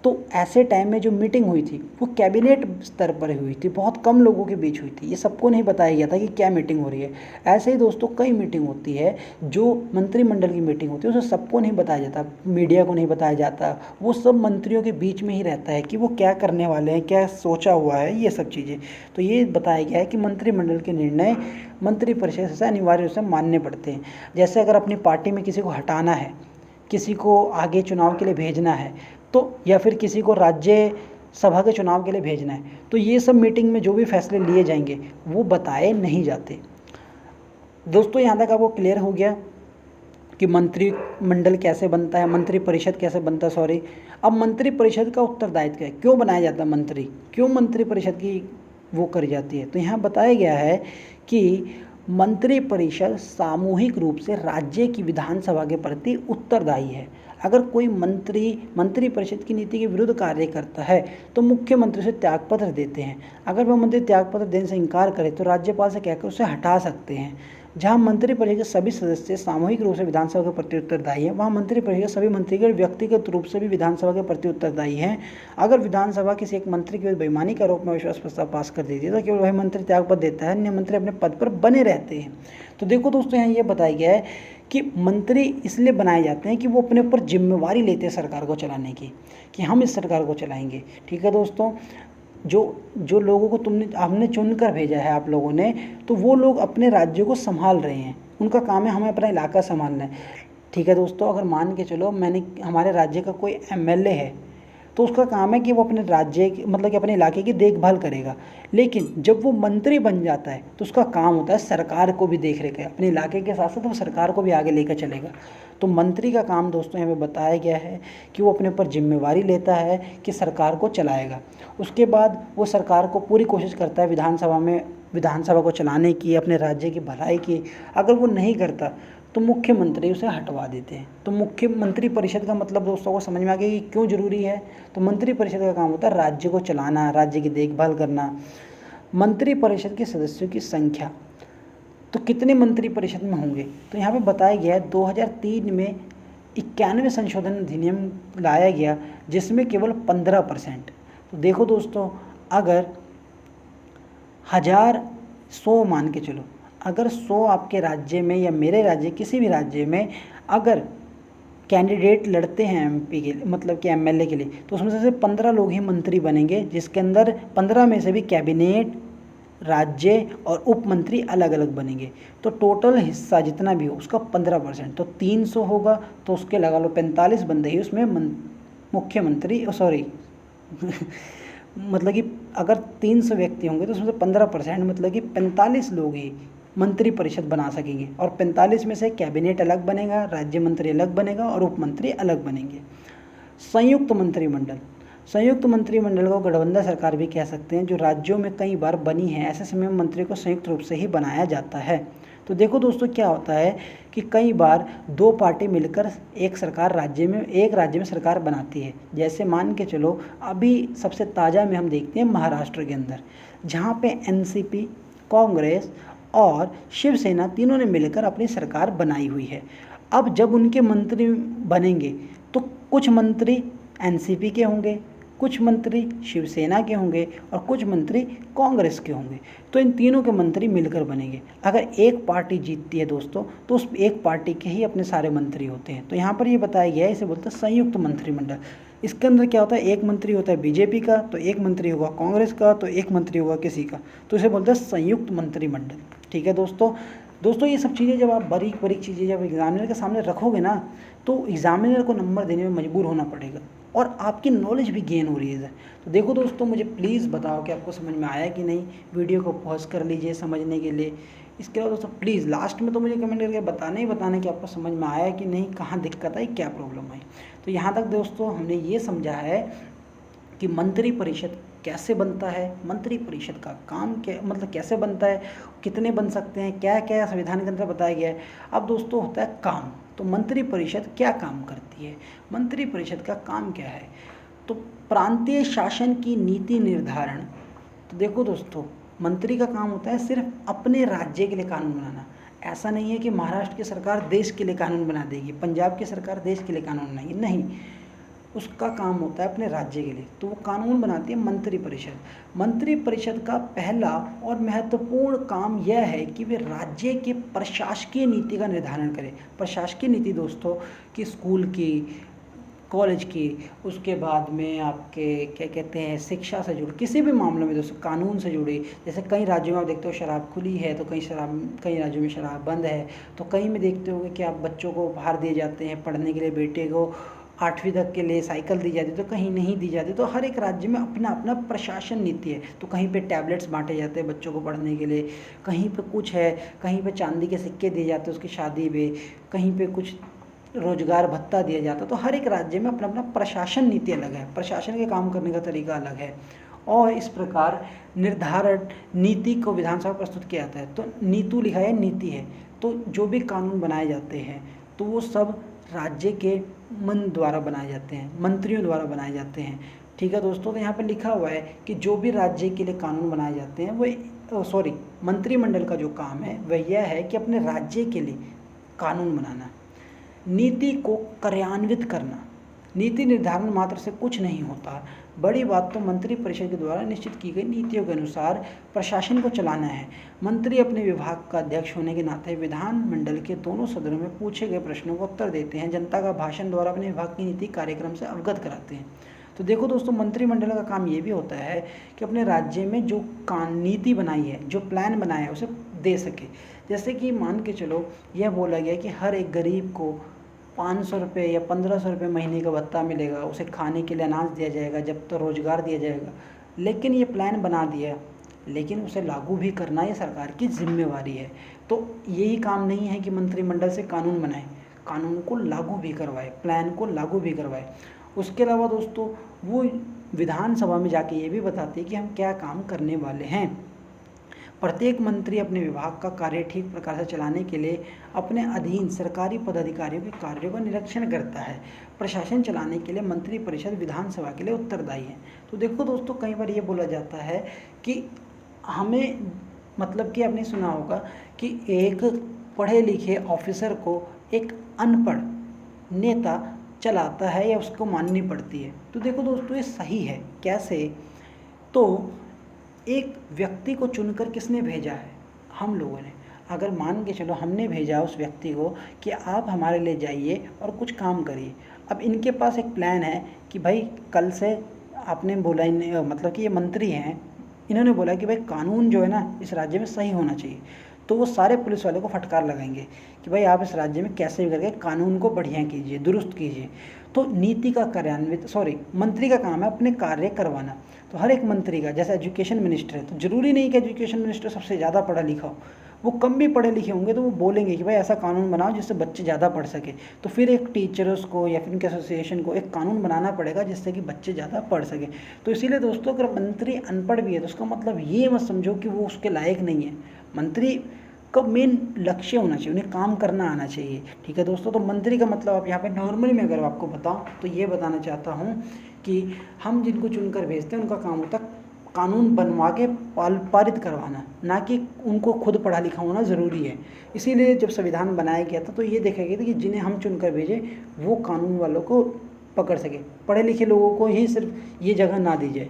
तो ऐसे टाइम में जो मीटिंग हुई थी वो कैबिनेट स्तर पर हुई थी, बहुत कम लोगों के बीच हुई थी, ये सबको नहीं बताया गया था कि क्या मीटिंग हो रही है। ऐसे ही दोस्तों कई मीटिंग होती है, जो मंत्रिमंडल की मीटिंग होती है उसे सबको नहीं बताया जाता, मीडिया को नहीं बताया जाता, वो सब मंत्रियों के बीच में ही रहता है कि वो क्या करने वाले हैं, क्या सोचा हुआ है, ये सब चीज़ें। तो ये बताया गया है कि मंत्रिमंडल के निर्णय मंत्रिपरिषद से अनिवार्य रूप से मानने पड़ते हैं। जैसे अगर अपनी पार्टी में किसी को हटाना है, किसी को आगे चुनाव के लिए भेजना है, तो या फिर किसी को राज्य सभा के चुनाव के लिए भेजना है, तो ये सब मीटिंग में जो भी फैसले लिए जाएंगे वो बताए नहीं जाते। दोस्तों यहाँ तक आपको क्लियर हो गया कि मंत्रिमंडल कैसे बनता है, मंत्रिपरिषद कैसे बनता है, सॉरी। अब मंत्रिपरिषद का उत्तरदायित्व क्या है, क्यों बनाया जाता है मंत्री, क्यों मंत्रिपरिषद की वो करी जाती है। तो यहाँ बताया गया है कि मंत्रिपरिषद सामूहिक रूप से राज्य की विधानसभा के प्रति उत्तरदायी है। अगर कोई मंत्रिपरिषद की नीति के विरुद्ध कार्य करता है तो मुख्यमंत्री से त्यागपत्र देते हैं। अगर वह मंत्री त्यागपत्र देने से इनकार करे तो राज्यपाल से कहकर उसे हटा सकते हैं। जहां मंत्रिपरिषद के सभी सदस्य सामूहिक रूप से विधानसभा के प्रति उत्तरदायी हैं, वहां मंत्रिपरिषद के सभी मंत्रीगण व्यक्तिगत रूप से भी विधानसभा के प्रति उत्तरदायी हैं। अगर विधानसभा किसी एक मंत्री के बेईमानी के आरोप में अविश्वास प्रस्ताव पास कर देती है तो केवल वही मंत्री त्यागपत्र देता है, अन्य मंत्री अपने पद पर बने रहते हैं। तो देखो दोस्तों, यहाँ ये बताया गया है कि मंत्री इसलिए बनाए जाते हैं कि वो अपने ऊपर जिम्मेवारी लेते हैं सरकार को चलाने की, कि हम इस सरकार को चलाएंगे। ठीक है दोस्तों, जो लोगों को हमने चुनकर भेजा है आप लोगों ने, तो वो लोग अपने राज्य को संभाल रहे हैं, उनका काम है हमें अपना इलाका संभालना है। ठीक है दोस्तों, अगर मान के चलो हमारे राज्य का कोई एमएलए है तो उसका काम है कि वो अपने राज्य की, मतलब कि अपने इलाके की देखभाल करेगा। लेकिन जब वो मंत्री बन जाता है तो उसका काम होता है सरकार को भी देख रेख, अपने इलाके के साथ साथ वो सरकार को भी आगे लेकर चलेगा। तो मंत्री का काम दोस्तों हमें बताया गया है कि वो अपने ऊपर जिम्मेवारी लेता है कि सरकार को चलाएगा। उसके बाद वो सरकार को पूरी कोशिश करता है विधानसभा को चलाने की, अपने राज्य की भलाई की। अगर वो नहीं करता तो मुख्यमंत्री उसे हटवा देते हैं। तो मुख्यमंत्री परिषद का मतलब दोस्तों को समझ में आ गया कि क्यों जरूरी है। तो मंत्री परिषद का काम होता है राज्य को चलाना, राज्य की देखभाल करना। मंत्री परिषद के सदस्यों की संख्या, तो कितने मंत्री परिषद में होंगे, तो यहाँ पे बताया गया है 2003 में 91वें संशोधन अधिनियम लाया गया जिसमें केवल 15%। तो देखो दोस्तों, अगर 100 मान के चलो, अगर 100 आपके राज्य में या मेरे राज्य किसी भी राज्य में अगर कैंडिडेट लड़ते हैं एमपी के लिए, मतलब कि एमएलए के लिए, तो उसमें से 15 लोग ही मंत्री बनेंगे, जिसके अंदर 15 में से भी कैबिनेट, राज्य और उप मंत्री अलग अलग बनेंगे। तो टोटल हिस्सा जितना भी हो उसका 15%, तो 300 होगा तो उसके लगा लो 45 बंदे ही उसमें मुख्यमंत्री, सॉरी मतलब कि अगर 300 व्यक्ति होंगे तो उसमें से 15% मतलब कि 45 लोग ही मंत्री परिषद बना सकेंगे। और 45 में से कैबिनेट अलग बनेगा, राज्य मंत्री अलग बनेगा और उप मंत्री अलग बनेंगे। संयुक्त मंत्रिमंडल को गठबंधन सरकार भी कह सकते हैं, जो राज्यों में कई बार बनी है। ऐसे समय में मंत्री को संयुक्त रूप से ही बनाया जाता है। तो देखो दोस्तों, क्या होता है कि कई बार दो पार्टी मिलकर एक राज्य में सरकार बनाती है। जैसे मान के चलो, अभी सबसे ताज़ा में हम देखते हैं महाराष्ट्र के अंदर, जहाँ पे एनसीपी, कांग्रेस और शिवसेना तीनों ने मिलकर अपनी सरकार बनाई हुई है। अब जब उनके मंत्री बनेंगे तो कुछ मंत्री एनसीपी के होंगे, कुछ मंत्री शिवसेना के होंगे और कुछ मंत्री कांग्रेस के होंगे। तो इन तीनों के मंत्री मिलकर बनेंगे। अगर एक पार्टी जीतती है दोस्तों तो उस एक पार्टी के ही अपने सारे मंत्री होते हैं। तो यहाँ पर ये बताया गया है, इसे बोलते हैं संयुक्त मंत्रिमंडल। इसके अंदर क्या होता है, एक मंत्री होता है बीजेपी का, तो एक मंत्री होगा कांग्रेस का, तो एक मंत्री होगा किसी का, तो इसे बोलते हैं संयुक्त मंत्रिमंडल। ठीक है दोस्तों ये सब चीज़ें जब आप बारीक चीज़ें जब एग्जामिनर के सामने रखोगे ना, तो एग्जामिनर को नंबर देने में मजबूर होना पड़ेगा और आपकी नॉलेज भी गेन हो रही है। तो देखो दोस्तों, मुझे प्लीज़ बताओ कि आपको समझ में आया कि नहीं। वीडियो को पॉज कर लीजिए समझने के लिए। इसके अलावा दोस्तों प्लीज़ लास्ट में तो मुझे कमेंट करके बताना कि आपको समझ में आया कि नहीं, कहाँ दिक्कत आई, क्या प्रॉब्लम आई। तो यहाँ तक दोस्तों हमने ये समझा है कि मंत्री परिषद कैसे बनता है, मंत्री परिषद का काम क्या मतलब कैसे बनता है, कितने बन सकते हैं, क्या क्या संविधान के अंदर बताया गया है। अब दोस्तों होता है काम, तो मंत्री परिषद क्या काम करती है, मंत्री परिषद का काम क्या है। तो प्रांतीय शासन की नीति निर्धारण। तो देखो दोस्तों, मंत्री का काम होता है सिर्फ अपने राज्य के लिए कानून बनाना। ऐसा नहीं है कि महाराष्ट्र की सरकार देश के लिए कानून बना देगी, पंजाब की सरकार देश के लिए कानून बनाएगी, नहीं, उसका काम होता है अपने राज्य के लिए, तो वो कानून बनाती है मंत्री परिषद। मंत्री परिषद का पहला और महत्वपूर्ण काम यह है कि वे राज्य के प्रशासकीय नीति का निर्धारण करें। प्रशासकीय नीति दोस्तों कि स्कूल की, कॉलेज की, उसके बाद में आपके क्या कहते हैं शिक्षा से जुड़े किसी भी मामलों में दोस्तों, कानून से जुड़े। जैसे कई राज्यों में आप देखते हो शराब खुली है, तो कई राज्यों में शराब बंद है, तो कहीं में देखते होगे कि आप बच्चों को उपहार दिए जाते हैं पढ़ने के लिए, बेटे को 8वीं तक के लिए साइकिल दी जाती है, तो कहीं नहीं दी जाती। तो हर एक राज्य में अपना अपना प्रशासन नीति है। तो कहीं पे टैबलेट्स बांटे जाते हैं बच्चों को पढ़ने के लिए, कहीं पे कुछ है, कहीं पे चांदी के सिक्के दिए जाते हैं उसकी शादी में, कहीं पे कुछ रोजगार भत्ता दिया जाता है। तो हर एक राज्य में अपना अपना प्रशासन नीति अलग है, प्रशासन के काम करने का तरीका अलग है, और इस प्रकार निर्धारण नीति को विधानसभा प्रस्तुत किया जाता है। तो नीतू लिखा है, नीति है। तो जो भी कानून बनाए जाते हैं तो वो सब राज्य के मन द्वारा बनाए जाते हैं, मंत्रियों द्वारा बनाए जाते हैं। ठीक है दोस्तों, तो यहाँ पे लिखा हुआ है कि जो भी राज्य के लिए कानून बनाए जाते हैं वो मंत्रिमंडल का जो काम है वह यह है कि अपने राज्य के लिए कानून बनाना, नीति को कार्यान्वित करना। नीति निर्धारण मात्र से कुछ नहीं होता, बड़ी बात तो मंत्री परिषद के द्वारा निश्चित की गई नीतियों के अनुसार प्रशासन को चलाना है। मंत्री अपने विभाग का अध्यक्ष होने के नाते विधानमंडल के दोनों सदनों में पूछे गए प्रश्नों का उत्तर देते हैं, जनता का भाषण द्वारा अपने विभाग की नीति कार्यक्रम से अवगत कराते हैं। तो देखो दोस्तों, मंत्रिमंडल का काम ये भी होता है कि अपने राज्य में जो नीति बनाई है, जो प्लान बनाया है उसे दे सके। जैसे कि मान के चलो यह बोला गया कि हर एक गरीब को 500 रुपये या 1500 रुपये महीने का भत्ता मिलेगा, उसे खाने के लिए अनाज दिया जाएगा, जब तो रोज़गार दिया जाएगा। लेकिन ये प्लान बना दिया, लेकिन उसे लागू भी करना ये सरकार की जिम्मेवारी है। तो यही काम नहीं है कि मंत्रिमंडल से कानून बनाए, कानून को लागू भी करवाए, प्लान को लागू भी करवाए। उसके अलावा दोस्तों वो विधानसभा में जाके ये भी बताते हैं कि हम क्या काम करने वाले हैं। प्रत्येक मंत्री अपने विभाग का कार्य ठीक प्रकार से चलाने के लिए अपने अधीन सरकारी पदाधिकारियों के कार्यों का निरीक्षण करता है। प्रशासन चलाने के लिए मंत्री परिषद विधानसभा के लिए उत्तरदायी है। तो देखो दोस्तों, कई बार ये बोला जाता है कि हमें मतलब कि आपने सुना होगा कि एक पढ़े लिखे ऑफिसर को एक अनपढ़ नेता चलाता है या उसको माननी पड़ती है। तो देखो दोस्तों, ये सही है। कैसे? तो एक व्यक्ति को चुनकर किसने भेजा है? हम लोगों ने। अगर मान के चलो हमने भेजा उस व्यक्ति को कि आप हमारे लिए जाइए और कुछ काम करिए। अब इनके पास एक प्लान है कि भाई कल से आपने बोला मतलब कि ये मंत्री हैं, इन्होंने बोला कि भाई कानून जो है ना इस राज्य में सही होना चाहिए। तो वो सारे पुलिस वालों को फटकार लगाएंगे कि भाई आप इस राज्य में कैसे भी करके कानून को बढ़िया कीजिए, दुरुस्त कीजिए। तो नीति का मंत्री का काम है अपने कार्य करवाना। तो हर एक मंत्री का, जैसे एजुकेशन मिनिस्टर है, तो ज़रूरी नहीं कि एजुकेशन मिनिस्टर सबसे ज़्यादा पढ़ा लिखा हो, वो कम भी पढ़े लिखे होंगे तो वो बोलेंगे कि भाई ऐसा कानून बनाओ जिससे बच्चे ज़्यादा पढ़ सके। तो फिर एक टीचर्स को या फिर उनके एसोसिएशन को एक कानून बनाना पड़ेगा जिससे कि बच्चे ज़्यादा पढ़ सके। तो इसीलिए दोस्तों, अगर मंत्री अनपढ़ भी है तो उसका मतलब ये मत समझो कि वो उसके लायक नहीं है। मंत्री का मेन लक्ष्य होना चाहिए, उन्हें काम करना आना चाहिए। ठीक है दोस्तों, तो मंत्री का मतलब आप यहाँ पे नॉर्मली मैं अगर आपको बताऊँ तो ये बताना चाहता हूँ कि हम जिनको चुनकर भेजते हैं उनका काम होता है कानून बनवा के पारित करवाना, ना कि उनको खुद पढ़ा लिखा होना ज़रूरी है। इसीलिए जब संविधान बनाया गया था तो ये देखा गया था कि जिन्हें हम चुनकर भेजें वो कानून वालों को पकड़ सके, पढ़े लिखे लोगों को ही सिर्फ ये जगह ना दी जाए।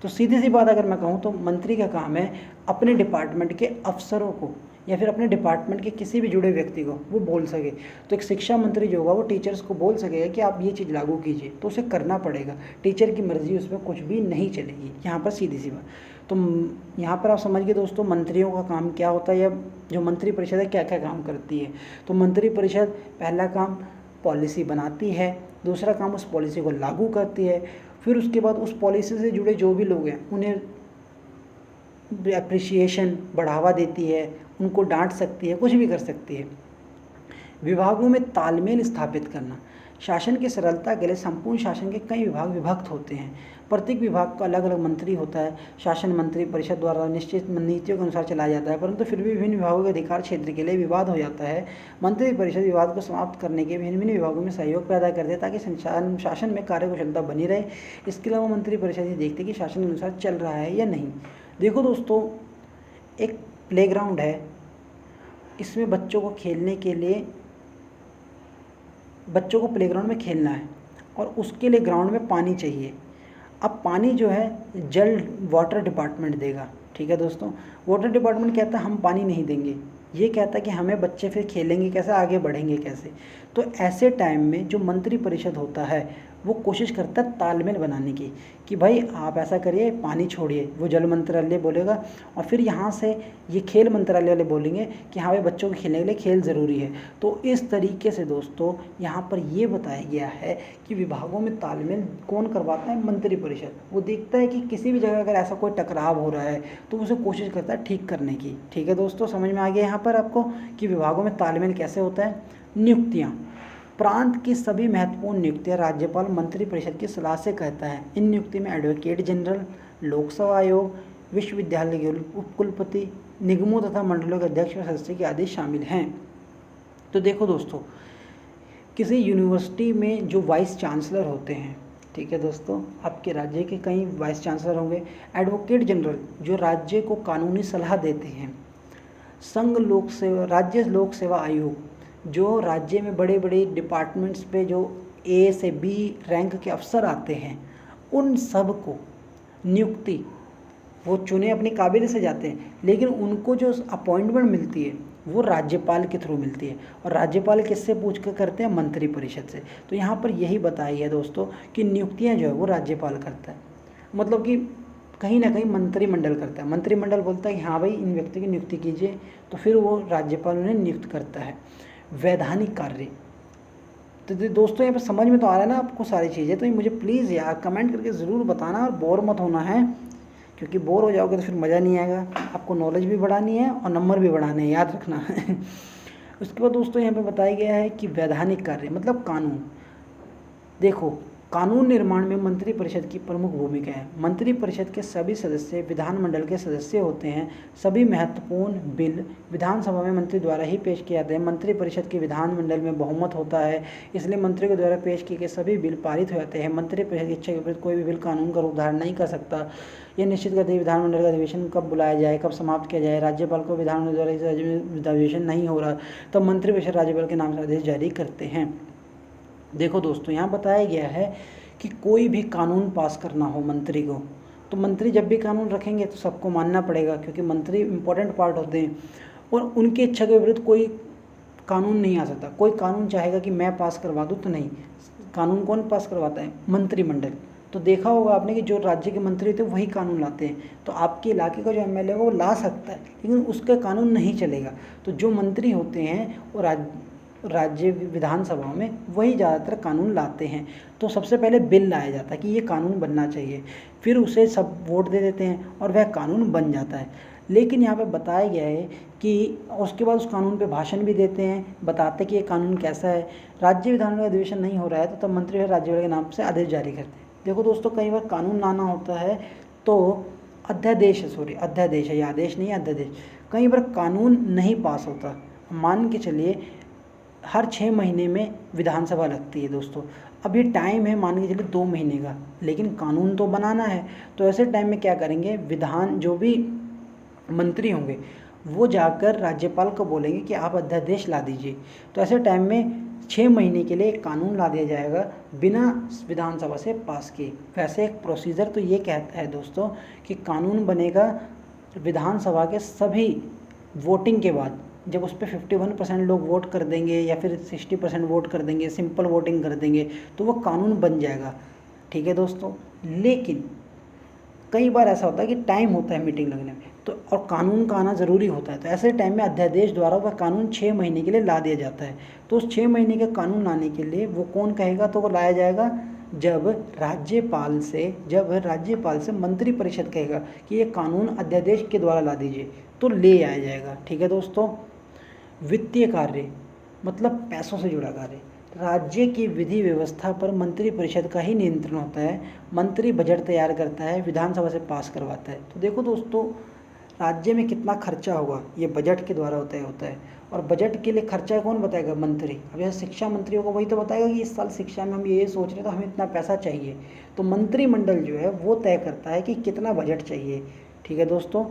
तो सीधी सी बात अगर मैं कहूँ तो मंत्री का काम है अपने डिपार्टमेंट के अफसरों को या फिर अपने डिपार्टमेंट के किसी भी जुड़े व्यक्ति को वो बोल सके। तो एक शिक्षा मंत्री जो होगा वो टीचर्स को बोल सकेगा कि आप ये चीज़ लागू कीजिए, तो उसे करना पड़ेगा। टीचर की मर्जी उसमें कुछ भी नहीं चलेगी। यहाँ पर सीधी सी बात। तो यहाँ पर आप समझ गए दोस्तों मंत्रियों का काम क्या होता है या जो मंत्री परिषद है क्या क्या काम करती है। तो मंत्री परिषद पहला काम पॉलिसी बनाती है, दूसरा काम उस पॉलिसी को लागू करती है, फिर उसके बाद उस पॉलिसी से जुड़े जो भी लोग हैं उन्हें एप्रिसिएशन बढ़ावा देती है, उनको डांट सकती है, कुछ भी कर सकती है। विभागों में तालमेल स्थापित करना, शासन की सरलता के लिए संपूर्ण शासन के कई विभाग विभक्त होते हैं। प्रत्येक विभाग का अलग अलग मंत्री होता है। शासन मंत्री परिषद द्वारा निश्चित नीतियों के अनुसार चलाया जाता है, परंतु फिर भी विभिन्न विभागों के अधिकार क्षेत्र के लिए विवाद हो जाता है। मंत्री परिषद विवाद को समाप्त करने के भिन्न भिन्न विभागों में सहयोग पैदा करते हैं ताकि शासन में कार्यकुशलता बनी रहे। इसके अलावा मंत्री परिषद ये देखते हैं कि शासन के अनुसार चल रहा है या नहीं। देखो दोस्तों, एक प्लेग्राउंड है, इसमें बच्चों को खेलने के लिए, बच्चों को प्लेग्राउंड में खेलना है और उसके लिए ग्राउंड में पानी चाहिए। अब पानी जो है जल वाटर डिपार्टमेंट देगा, ठीक है दोस्तों। वाटर डिपार्टमेंट कहता है हम पानी नहीं देंगे, ये कहता है कि हमें बच्चे फिर खेलेंगे कैसे, आगे बढ़ेंगे कैसे। तो ऐसे टाइम में जो मंत्री परिषद होता है वो कोशिश करता है तालमेल बनाने की कि भाई आप ऐसा करिए, पानी छोड़िए, वो जल मंत्रालय बोलेगा और फिर यहाँ से ये खेल मंत्रालय वाले बोलेंगे कि हाँ भाई बच्चों को खेलने के लिए खेल ज़रूरी है। तो इस तरीके से दोस्तों यहाँ पर ये बताया गया है कि विभागों में तालमेल कौन करवाता है, मंत्री परिषद। वो देखता है कि किसी भी जगह अगर ऐसा कोई टकराव हो रहा है तो उसे कोशिश करता है ठीक करने की। ठीक है दोस्तों, समझ में आ गया यहाँ पर आपको कि विभागों में तालमेल कैसे होता है। नियुक्तियाँ, प्रांत की सभी महत्वपूर्ण नियुक्तियां राज्यपाल मंत्री परिषद की सलाह से कहता है। इन नियुक्ति में एडवोकेट जनरल, लोकसभा आयोग, विश्वविद्यालय के उपकुलपति, निगमों तथा मंडलों के अध्यक्ष व सदस्य के आदि शामिल हैं। तो देखो दोस्तों, किसी यूनिवर्सिटी में जो वाइस चांसलर होते हैं, ठीक है दोस्तों, आपके राज्य के कई वाइस चांसलर होंगे। एडवोकेट जनरल जो राज्य को कानूनी सलाह देते हैं। संघ लोक सेवा, राज्य लोक सेवा आयोग जो राज्य में बड़े बड़े डिपार्टमेंट्स पे जो ए से बी रैंक के अफसर आते हैं, उन सब को नियुक्ति वो चुने अपनी काबिलियत से जाते हैं, लेकिन उनको जो अपॉइंटमेंट मिलती है वो राज्यपाल के थ्रू मिलती है। और राज्यपाल किससे पूछ कर करते हैं, मंत्री परिषद से। तो यहाँ पर यही बताया है दोस्तों कि नियुक्तियाँ जो है वो राज्यपाल करता है, मतलब कि कहीं ना कहीं मंत्रिमंडल करता है। मंत्रिमंडल बोलता है कि हाँ भाई इन व्यक्ति की नियुक्ति कीजिए, तो फिर वो राज्यपाल उन्हें नियुक्त करता है। वैधानिक कार्य, तो दोस्तों यहाँ पे समझ में तो आ रहा है ना आपको सारी चीज़ें। तो ये मुझे प्लीज़ यार कमेंट करके ज़रूर बताना और बोर मत होना है, क्योंकि बोर हो जाओगे तो फिर मज़ा नहीं आएगा। आपको नॉलेज भी बढ़ानी है और नंबर भी बढ़ाने हैं, याद रखना है। उसके बाद दोस्तों यहाँ पे बताया गया है कि वैधानिक कार्य मतलब कानून। देखो, कानून निर्माण में मंत्री परिषद की प्रमुख भूमिका है। मंत्री परिषद के सभी सदस्य विधानमंडल के सदस्य होते हैं। सभी महत्वपूर्ण बिल विधानसभा में मंत्री द्वारा ही पेश किए जाते हैं। मंत्री परिषद के विधानमंडल में बहुमत होता है, इसलिए मंत्री के द्वारा पेश किए गए सभी बिल पारित हो जाते हैं। मंत्री परिषद की इच्छा के विपरीत कोई भी बिल कानून का रूप धारण नहीं कर सकता। यह निश्चित करते हैं विधानमंडल का अधिवेशन कब बुलाया जाए, कब समाप्त किया जाए। राज्यपाल को विधानमंडल द्वारा इस राज्य में अधिवेशन नहीं हो रहा तब मंत्री परिषद राज्यपाल के नाम से आदेश जारी करते हैं। देखो दोस्तों, यहाँ बताया गया है कि कोई भी कानून पास करना हो मंत्री को, तो मंत्री जब भी कानून रखेंगे तो सबको मानना पड़ेगा, क्योंकि मंत्री इंपॉर्टेंट पार्ट होते हैं और उनकी इच्छा के विरुद्ध कोई कानून नहीं आ सकता। कोई कानून चाहेगा कि मैं पास करवा दूँ तो नहीं, कानून कौन पास करवाता है, मंत्रिमंडल। तो देखा होगा आपने कि जो राज्य के मंत्री होते हैं वही कानून लाते हैं। तो आपके इलाके का जो एमएलए होगा वो ला सकता है, लेकिन उसका कानून नहीं चलेगा। तो जो मंत्री होते हैं वो राज्य विधानसभा में वही ज़्यादातर कानून लाते हैं। तो सबसे पहले बिल लाया जाता है कि ये कानून बनना चाहिए, फिर उसे सब वोट दे देते हैं और वह कानून बन जाता है। लेकिन यहाँ पे बताया गया है कि उसके बाद उस कानून पे भाषण भी देते हैं, बताते हैं कि ये कानून कैसा है। राज्य विधानसभा का अधिवेशन नहीं हो रहा है तो तब मंत्री राज्यपाल के नाम से आदेश जारी करते हैं। देखो दोस्तों, कई बार कानून लाना होता है तो अध्यादेश है, ये आदेश नहीं है, अध्यादेश। कई बार कानून नहीं पास होता, मान के चलिए हर 6 महीने में विधानसभा लगती है दोस्तों। अब ये टाइम है मान के चलिए 2 महीने का, लेकिन कानून तो बनाना है। तो ऐसे टाइम में क्या करेंगे, जो भी मंत्री होंगे वो जाकर राज्यपाल को बोलेंगे कि आप अध्यादेश ला दीजिए। तो ऐसे टाइम में 6 महीने के लिए एक कानून ला दिया जाएगा बिना विधानसभा से पास किए। वैसे एक प्रोसीजर तो ये कहता है दोस्तों कि कानून बनेगा विधानसभा के सभी वोटिंग के बाद, जब उस पर 51% लोग वोट कर देंगे या फिर 60% वोट कर देंगे, सिंपल वोटिंग कर देंगे, तो वो कानून बन जाएगा। ठीक है दोस्तों, लेकिन कई बार ऐसा होता है कि टाइम होता है मीटिंग लगने में, तो और कानून का आना ज़रूरी होता है। तो ऐसे टाइम में अध्यादेश द्वारा वह कानून 6 महीने के लिए ला दिया जाता है। तो उस 6 महीने का कानून लाने के लिए वो कौन कहेगा, तो वो लाया जाएगा जब राज्यपाल से मंत्री परिषद कहेगा कि ये कानून अध्यादेश के द्वारा ला दीजिए, तो ले आया जाएगा। ठीक है दोस्तों, वित्तीय कार्य मतलब पैसों से जुड़ा कार्य। राज्य की विधि व्यवस्था पर मंत्रिपरिषद का ही नियंत्रण होता है। मंत्री बजट तैयार करता है, विधानसभा से पास करवाता है। तो देखो दोस्तों, राज्य में कितना खर्चा होगा ये बजट के द्वारा तय होता है। और बजट के लिए खर्चा कौन बताएगा? मंत्री। अब जैसे शिक्षा मंत्री होगा वही तो बताएगा कि इस साल शिक्षा में हम ये सोच रहे हैं तो हमें इतना पैसा चाहिए। तो मंत्रिमंडल जो है वो तय करता है कि कितना बजट चाहिए। ठीक है दोस्तों,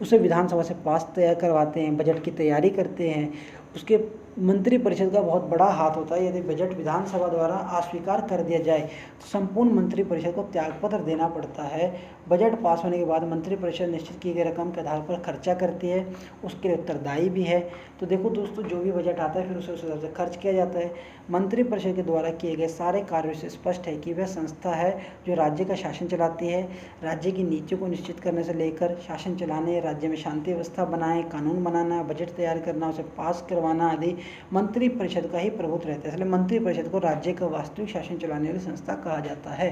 उसे विधानसभा से पास तय करवाते हैं, बजट की तैयारी करते हैं। उसके मंत्रिपरिषद का बहुत बड़ा हाथ होता है। यदि बजट विधानसभा द्वारा अस्वीकार कर दिया जाए तो संपूर्ण मंत्रिपरिषद को त्यागपत्र देना पड़ता है। बजट पास होने के बाद मंत्रिपरिषद निश्चित की गई रकम के आधार पर खर्चा करती है, उसके लिए उत्तरदायी भी है। तो देखो दोस्तों, जो भी बजट आता है फिर उसे उस हिसाब से खर्च किया जाता है। मंत्रिपरिषद के द्वारा किए गए सारे कार्यों से स्पष्ट है कि वह संस्था है जो राज्य का शासन चलाती है। राज्य की नीतियों को निश्चित करने से लेकर शासन चलाने, राज्य में शांति व्यवस्था बनाए, कानून बनाना, बजट तैयार करना, उसे पास करवाना आदि मंत्रिपरिषद का ही प्रभुत्व रहता है। इसलिए मंत्रिपरिषद को राज्य का वास्तविक शासन चलाने वाली संस्था कहा जाता है।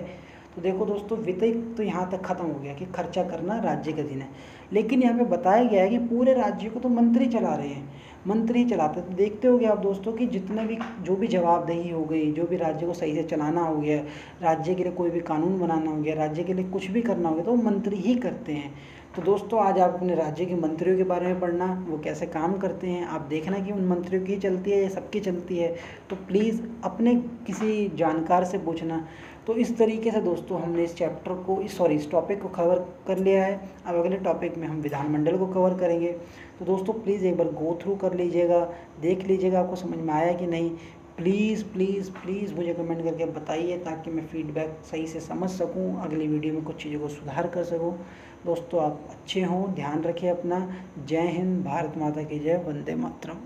तो देखो दोस्तों, वित्त तो यहाँ तक खत्म हो गया कि खर्चा करना राज्य का दिन है। लेकिन यहाँ पे बताया गया है कि पूरे राज्य को तो मंत्री चला रहे हैं, मंत्री चलाते। तो देखते हो गए आप दोस्तों कि जितने भी जो भी जवाबदेही हो गई, जो भी राज्य को सही से चलाना हो गया, राज्य के लिए कोई भी कानून बनाना हो गया, राज्य के लिए कुछ भी करना हो गया, तो वो मंत्री ही करते हैं। तो दोस्तों, आज आप अपने राज्य के मंत्रियों के बारे में पढ़ना, वो कैसे काम करते हैं, आप देखना कि उन मंत्रियों की चलती है या सबकी चलती है। तो प्लीज़ अपने किसी जानकार से पूछना। तो इस तरीके से दोस्तों हमने इस चैप्टर को इस टॉपिक को कवर कर लिया है। अब अगले टॉपिक में हम विधानमंडल को कवर करेंगे। तो दोस्तों प्लीज़ एक बार गो थ्रू कर लीजिएगा, देख लीजिएगा आपको समझ में आया कि नहीं। प्लीज़ प्लीज़ प्लीज़ मुझे कमेंट करके बताइए ताकि मैं फीडबैक सही से समझ सकूं, अगली वीडियो में कुछ चीज़ों को सुधार कर सकूं। दोस्तों आप अच्छे हों, ध्यान रखें अपना। जय हिंद, भारत माता की जय, वंदे मातरम।